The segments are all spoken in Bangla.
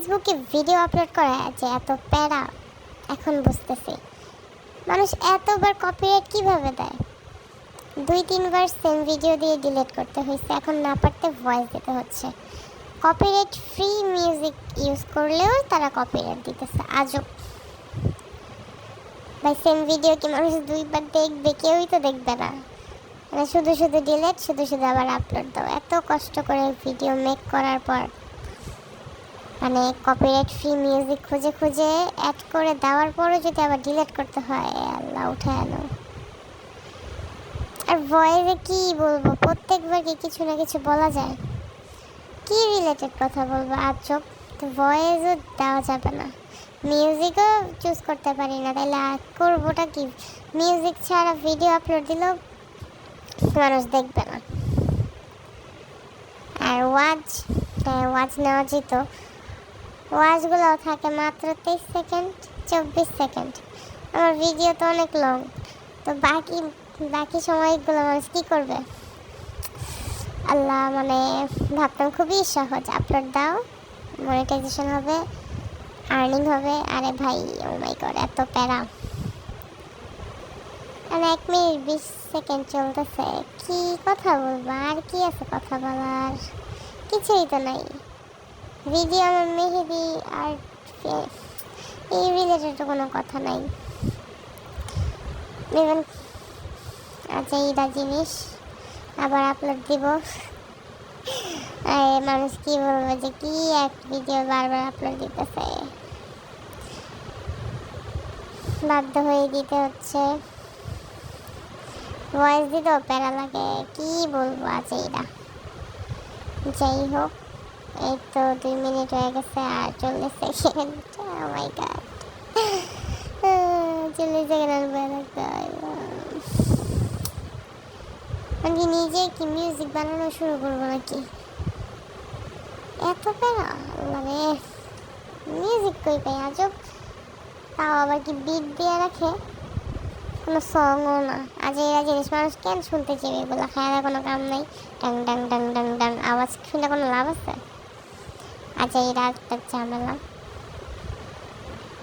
ফেসবুকে ভিডিও আপলোড করা যে এত প্যারা, এখন বুঝতেছি মানুষ এতবার কপিরাইট কিভাবে দেয়। 2-3 বার সেম ভিডিও দিয়ে ডিলিট করতে হয়েছে, এখন না পারতে ভয়েস দিতে হচ্ছে। কপিরাইট ফ্রি মিউজিক ইউজ করলেও তারা কপিরাইট দিতেছে। আজব ভাই, সেম ভিডিও কি মানুষ 2বার দেখবে? কেউই তো দেখবে না। মানে শুধু শুধু ডিলিট, শুধু শুধু আবার আপলোড দাও। এত কষ্ট করে ভিডিও মেক করার পর মানে কপিরাইট ফ্রি মিউজিক খুঁজে খুঁজে অ্যাড করে দেওয়ার পরও যদি আবার ডিলিট করতে হয়, আল্লাহ উঠায় আনো। আর ভয়েসে কি বলবো, প্রত্যেকবার কি কিছু না কিছু বলা যায়? কি রিলেটেড কথা বলবো? আজব। তো ভয়েসও দেওয়া যাবে না, মিউজিকও চুজ করতে পারি না, তাহলে করবোটা কি? মিউজিক ছাড়া ভিডিও আপলোড দিলেও মানুষ দেখবে না। আর ওয়াচ নেওয়া যেত, ওয়াচগুলোও থাকে মাত্র 23 সেকেন্ড, 24 সেকেন্ড। আমার ভিডিও তো অনেক লং, তো বাকি সময়গুলো মানুষ কী করবে? আল্লাহ, মানে ভাবতাম খুবই সহজ, আপলোড দাও, মনিটাইজেশন হবে, আর্নিং হবে। আরে ভাই, ও মাই গড, এত প্যারা। মানে 1 মিনিট 20 সেকেন্ড চলতেছে, কি কথা বলবো? আর কি আছে কথা বলার? কিছুই তো নাই। ভিডিও আমার মেহেদি আর এই রিলেটেড কোনো কথা নাই। ইভেন আচ্ছা, এইটা জিনিস আবার আপলোড দিব, মানুষ কি বলবে যে কি এক ভিডিও বারবার আপলোড দিতেছে। বাধ্য হয়ে দিতে হচ্ছে, ভয়েস দিতেও প্যারা লাগে, কি বলবো। আচ্ছা, এইটা যাই হোক, এই তো 2 মিনিট হয়ে গেছে আর 40 সেকেন্ড। ও মাই গড, 40 সেকেন্ড আর বয়ে থাকতে হয়। আমি নিজে কি মিউজিক বানানো শুরু করবো নাকি? এত প্যারা, মানে মিউজিক কই পাই আজব। তাও আবার কি বিট দিয়ে রাখে, কোনো সংও না। আজ এরা জিনিস মানুষ কেন শুনতে চাইবে? এগুলো খায় কোনো কাম নাই, ডাং ডাং ডাং ডাং ডাং আওয়াজ শুনে কোনো লাভ আছে? আচ্ছা, এরা একটা ঝামেলা।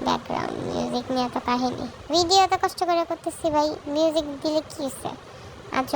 ব্যাকগ্রাউন্ড মিউজিক নিয়ে এত কাহিনী, ভিডিও এত কষ্ট করে করতেছি ভাই, মিউজিক দিলে কি হচ্ছে? আচ্ছা।